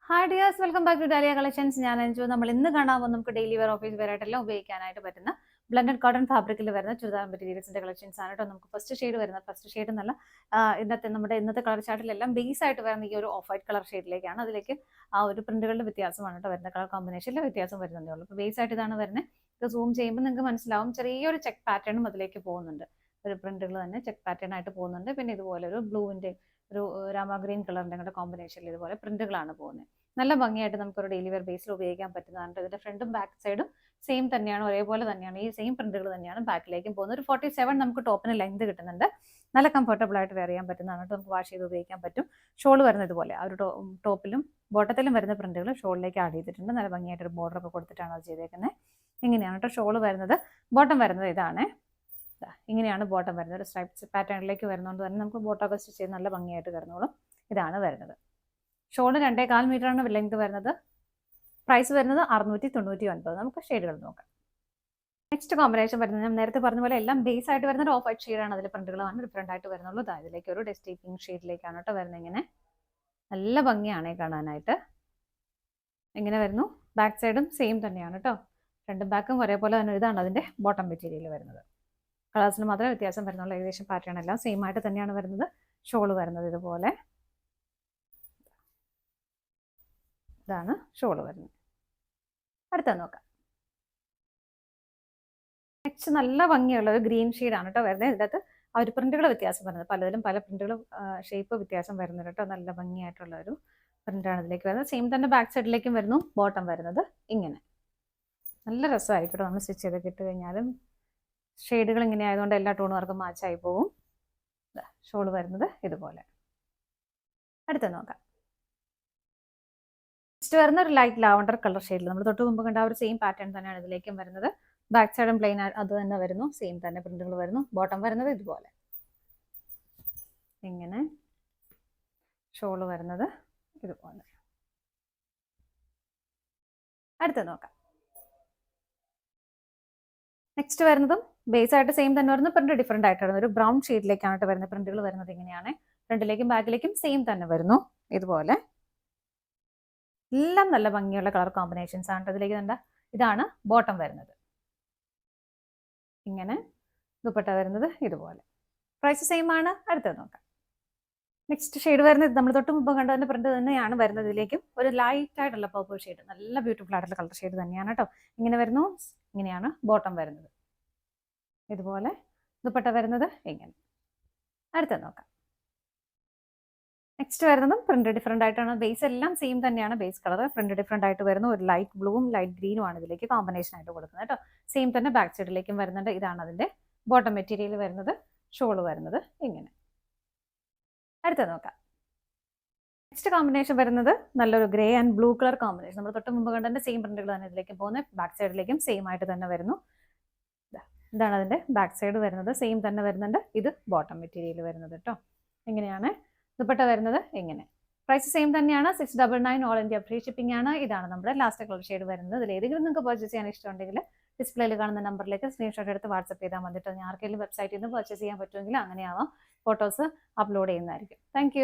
Hi dears, welcome back to Dahlia collections. ഞാൻ അഞ്ജു. നമ്മൾ ഇന്ന് കാണാൻ പോകുന്നത് നമുക്ക് ഡെയിലി വെയർ ഓഫീസ് വെയർ ആയിട്ടെല്ലാം ഉപയോഗിക്കാനായിട്ട് പറ്റുന്ന ബ്ലെൻഡഡ് കോട്ടൺ ഫാബ്രിക്കിൽ വരുന്ന ചുരിദാർ മെറ്റീരിയൽസിന്റെ കളക്ഷൻസ് ആണ് കേട്ടോ. നമുക്ക് ഫസ്റ്റ് ഷെയ്ഡ് വരുന്നത്, ഫസ്റ്റ് ഷെയ്ഡ് എന്നല്ല, ഇന്നത്തെ കളർ ചാർട്ടിലെല്ലാം ബേസ് ആയിട്ട് വരുന്ന ഈ ഒരു ഓഫ് വൈറ്റ് കളർ ഷെയ്ഡിലേക്കാണ്. അതിലേക്ക് ആ ഒരു പ്രിന്റുകളുടെ വ്യത്യാസമാണ് കേട്ടോ വരുന്ന, കളർ കോമ്പിനേഷനിലെ വ്യത്യാസം വരുന്നതേ ഉള്ളൂ. അപ്പോൾ ബേസ് ആയിട്ട് ഇതാണ് വരുന്നത്. ഇത് സൂം ചെയ്യുമ്പോൾ നിങ്ങൾക്ക് മനസ്സിലാവും, ചെറിയൊരു ചെക്ക് പാറ്റേണും അതിലേക്ക് പോകുന്നുണ്ട്. ഒരു പ്രിന്റുകൾ തന്നെ ചെക്ക് പാറ്റേൺ ആയിട്ട് പോകുന്നുണ്ട്. പിന്നെ ഇതുപോലെ ഒരു ബ്ലൂവിന്റെ ഒരു രാമ ഗ്രീൻ കളറിന്റെ കൂടെ കോമ്പിനേഷനിൽ ഇതുപോലെ പ്രിന്റുകളാണ് പോകുന്നത്. നല്ല ഭംഗിയായിട്ട് നമുക്കൊരു ഡെയിലി വെയർ ബേസിൽ ഉപയോഗിക്കാൻ പറ്റുന്നതാണ്. ഇതിന്റെ ഫ്രണ്ടും ബാക്ക് സൈഡും സെയിം തന്നെയാണ്, ഒരേപോലെ തന്നെയാണ്. ഈ സെയിം പ്രിന്റുകൾ തന്നെയാണ് ബാക്കിലേക്കും പോകുന്നത്. ഒരു 47 നമുക്ക് ടോപ്പിന് ലെങ്ത് കിട്ടുന്നുണ്ട്. നല്ല കംഫർട്ടബിൾ ആയിട്ട് വെയർ ചെയ്യാൻ പറ്റുന്നതാണ്. നമുക്ക് വാഷ് ചെയ്ത് ഉപയോഗിക്കാൻ പറ്റും. ഷോൾ വരുന്നത് ഇതുപോലെ ആ ഒരു ടോപ്പിലും ബോട്ടത്തിലും വരുന്ന പ്രിന്റുകൾ ഷോളിലേക്ക് ആഡ് ചെയ്തിട്ടുണ്ട്. നല്ല ഭംഗിയായിട്ട് ഒരു ബോർഡർ ഒക്കെ കൊടുത്തിട്ടാണ് അത് ചെയ്തേക്കുന്നത്. ഇങ്ങനെയാണ് കേട്ടോ ഷോൾ വരുന്നത്. ബോട്ടം വരുന്നത് ഇതാണ്. ഇങ്ങനെയാണ് ബോട്ടം വരുന്നത്. ഒരു സ്ട്രൈപ്സ് പാറ്റേണിലേക്ക് വരുന്നതുകൊണ്ട് തന്നെ നമുക്ക് ബോട്ടമൊക്കെ സ്റ്റിച്ച് ചെയ്ത് നല്ല ഭംഗിയായിട്ട് കിടന്നോളും. ഇതാണ് വരുന്നത്. ഷോളിന് 2.25 മീറ്ററാണ് ലെങ്ത് വരുന്നത്. പ്രൈസ് വരുന്നത് 699. നമുക്ക് ഷെയ്ഡുകൾ നോക്കാം. നെക്സ്റ്റ് കോമ്പിനേഷൻ വരുന്നത് ഞാൻ നേരത്തെ പറഞ്ഞ പോലെ എല്ലാം ബേസ് ആയിട്ട് വരുന്ന ഒരു ഓഫ് വൈറ്റ് ഷെയ്ഡാണ്. അതിൽ പ്രിന്റുകളാണ് ഡിഫറെന്റ് ആയിട്ട് വരുന്നുള്ളൂ. ഇതിലേക്ക് ഒരു ഡസ്റ്റി പിങ്ക് ഷെയ്ഡിലേക്കാണ് കേട്ടോ വരുന്നത്. ഇങ്ങനെ നല്ല ഭംഗിയാണ് കാണാനായിട്ട്. ഇങ്ങനെ വരുന്നു. ബാക്ക് സൈഡും സെയിം തന്നെയാണ് കേട്ടോ. ഫ്രണ്ടും ബാക്കും ഒരേപോലെ തന്നെ. ഇതാണ് അതിന്റെ ബോട്ടം മെറ്റീരിയൽ വരുന്നത്. കളേഴ്സിന് മാത്രമേ വ്യത്യാസം വരുന്നുള്ളൂ. ഏകദേശം പാറ്റേൺ എല്ലാം സെയിം ആയിട്ട് തന്നെയാണ് വരുന്നത്. ഷോള് വരുന്നത് ഇതുപോലെ. ഇതാണ് ഷോള് വരുന്നത്. അടുത്ത നോക്കാം. നെക്സ്റ്റ് നല്ല ഭംഗിയുള്ള ഒരു ഗ്രീൻ ഷെയ്ഡാണ് കേട്ടോ വരുന്നത്. ഇതിനകത്ത് ആ ഒരു പ്രിന്റുകൾ വ്യത്യാസം വരുന്നത്. പലതിലും പല പ്രിന്റുകളും ഷേപ്പ് വ്യത്യാസം വരുന്നുണ്ട് കേട്ടോ. നല്ല ഭംഗിയായിട്ടുള്ള ഒരു പ്രിന്റാണ് ഇതിലേക്ക് വരുന്നത്. സെയിം തന്നെ ബാക്ക് സൈഡിലേക്കും വരുന്നു. ബോട്ടം വരുന്നത് ഇങ്ങനെ. നല്ല രസമായിരിക്കും കേട്ടോ നമ്മൾ സ്റ്റിച്ച് ചെയ്തൊക്കെ ഇട്ട് കഴിഞ്ഞാലും. ഷെയ്ഡുകൾ ഇങ്ങനെ ആയതുകൊണ്ട് എല്ലാ ടോണുകാർക്കും മാച്ചായി പോകും. ഷോള് വരുന്നത് ഇതുപോലെ. അടുത്ത നോക്കാം. നെക്സ്റ്റ് വരുന്ന ഒരു ലൈറ്റ് ലാവണ്ടർ കളർ ഷെയ്ഡിൽ നമ്മൾ തൊട്ട് മുമ്പ് കണ്ട ആ ഒരു സെയിം പാറ്റേൺ തന്നെയാണ് ഇതിലേക്കും വരുന്നത്. ബാക്ക് സൈഡും പ്ലെയിൻ അത് തന്നെ വരുന്നു. സെയിം തന്നെ പ്രിന്റുകൾ വരുന്നു. ബോട്ടം വരുന്നത് ഇതുപോലെ. ഇങ്ങനെ ഷോള് വരുന്നത് ഇതുപോലെ. അടുത്ത നോക്കാം. നെക്സ്റ്റ് വരുന്നതും ബേസ് ആയിട്ട് സെയിം തന്നെ വരുന്നത്. പ്രിന്റ് ഡിഫറെന്റ് ആയിട്ട് വരുന്നത് ഒരു ബ്രൗൺ ഷെയ്ഡിലേക്കാണ് വരുന്നത്. പ്രിന്റുകൾ വരുന്നത് ഇങ്ങനെയാണ്. ഫ്രണ്ടിലേക്കും ബാക്കിലേക്കും സെയിം തന്നെ വരുന്നു ഇതുപോലെ. എല്ലാം നല്ല ഭംഗിയുള്ള കളർ കോമ്പിനേഷൻസ് ആണ്. ഇതിലേക്ക് കണ്ട ഇതാണ് ബോട്ടം വരുന്നത്. ഇങ്ങനെ ദുപ്പട്ട വരുന്നത് ഇതുപോലെ. പ്രൈസ് സെയിം ആണ്. അടുത്തത് നോക്കാം. നെക്സ്റ്റ് ഷെയ്ഡ് വരുന്നത് നമ്മൾ തൊട്ട് മുമ്പ് കണ്ടതിന്റെ പ്രിന്റ് തന്നെയാണ് വരുന്നത്. ഇതിലേക്കും ഒരു ലൈറ്റ് ആയിട്ടുള്ള പർപ്പിൾ ഷെയ്ഡ്, നല്ല ബ്യൂട്ടിഫുൾ ആയിട്ടുള്ള കളർ ഷെയ്ഡ് തന്നെയാണ് കേട്ടോ. ഇങ്ങനെ വരുന്നു. ഇങ്ങനെയാണ് ബോട്ടം വരുന്നത് ഇതുപോലെ. ദുപ്പട്ട വരുന്നത് ഇങ്ങനെ. അടുത്തത് നോക്കാം. നെക്സ്റ്റ് വരുന്നതും പ്രിന്റ് ഡിഫറെന്റ് ആയിട്ടാണ്. ബേസ് എല്ലാം സെയിം തന്നെയാണ്. ബേസ് കളർ പ്രിന്റ് ഡിഫറെന്റ് ആയിട്ട് വരുന്നു. ഒരു ലൈറ്റ് ബ്ലൂവും ലൈറ്റ് ഗ്രീനും ആണ് ഇതിലേക്ക് കോമ്പിനേഷൻ ആയിട്ട് കൊടുക്കുന്നത് കേട്ടോ. സെയിം തന്നെ ബാക്ക് സൈഡിലേക്കും വരുന്നുണ്ട്. ഇതാണ് അതിന്റെ ബോട്ടം മെറ്റീരിയൽ വരുന്നത്. ഷോള് വരുന്നത് ഇങ്ങനെ. അടുത്ത നോക്കാം. നെക്സ്റ്റ് കോമ്പിനേഷൻ വരുന്നത് നല്ലൊരു grey and blue colour combination. നമ്മൾ തൊട്ട് മുമ്പ് കണ്ടതിന്റെ സെയിം പ്രിന്റുകൾ തന്നെ ഇതിലേക്ക് പോകുന്നത്. ബാക്ക് സൈഡിലേക്കും സെയിം ആയിട്ട് തന്നെ വരുന്നു. ഇതാണ് അതിന്റെ ബാക്ക് സൈഡ് വരുന്നത്. സെയിം തന്നെ വരുന്നുണ്ട്. ഇത് ബോട്ടം മെറ്റീരിയൽ വരുന്നത് കേട്ടോ. ഇങ്ങനെയാണ് ദുപ്പട്ട വരുന്നത് ഇങ്ങനെ. പ്രൈസ് സെയിം തന്നെയാണ്. 699 ഓൾ ഇന്ത്യ ഫ്രീ ഷിപ്പിംഗ് ആണ്. ഇതാണ് നമ്മുടെ ലാസ്റ്റ് കളർ ഷെയ്ഡ് വരുന്നത്. ഇതിൽ ഏതെങ്കിലും നിങ്ങൾക്ക് പർച്ചേസ് ചെയ്യാൻ ഇഷ്ടമുണ്ടെങ്കിൽ ഡിസ്പ്ലേയിൽ കാണുന്ന നമ്പറിലേക്ക് സ്ക്രീൻഷോട്ട് എടുത്ത് വാട്സപ്പ് ചെയ്താൽ മതിട്ടോ. ഞാൻ ആർക്കെങ്കിലും വെബ്സൈറ്റിൽ നിന്ന് പർച്ചേസ് ചെയ്യാൻ പറ്റുമെങ്കിൽ അങ്ങനെയാവാം. ഫോട്ടോസ് അപ്ലോഡ് ചെയ്യുന്നതായിരിക്കും. താങ്ക്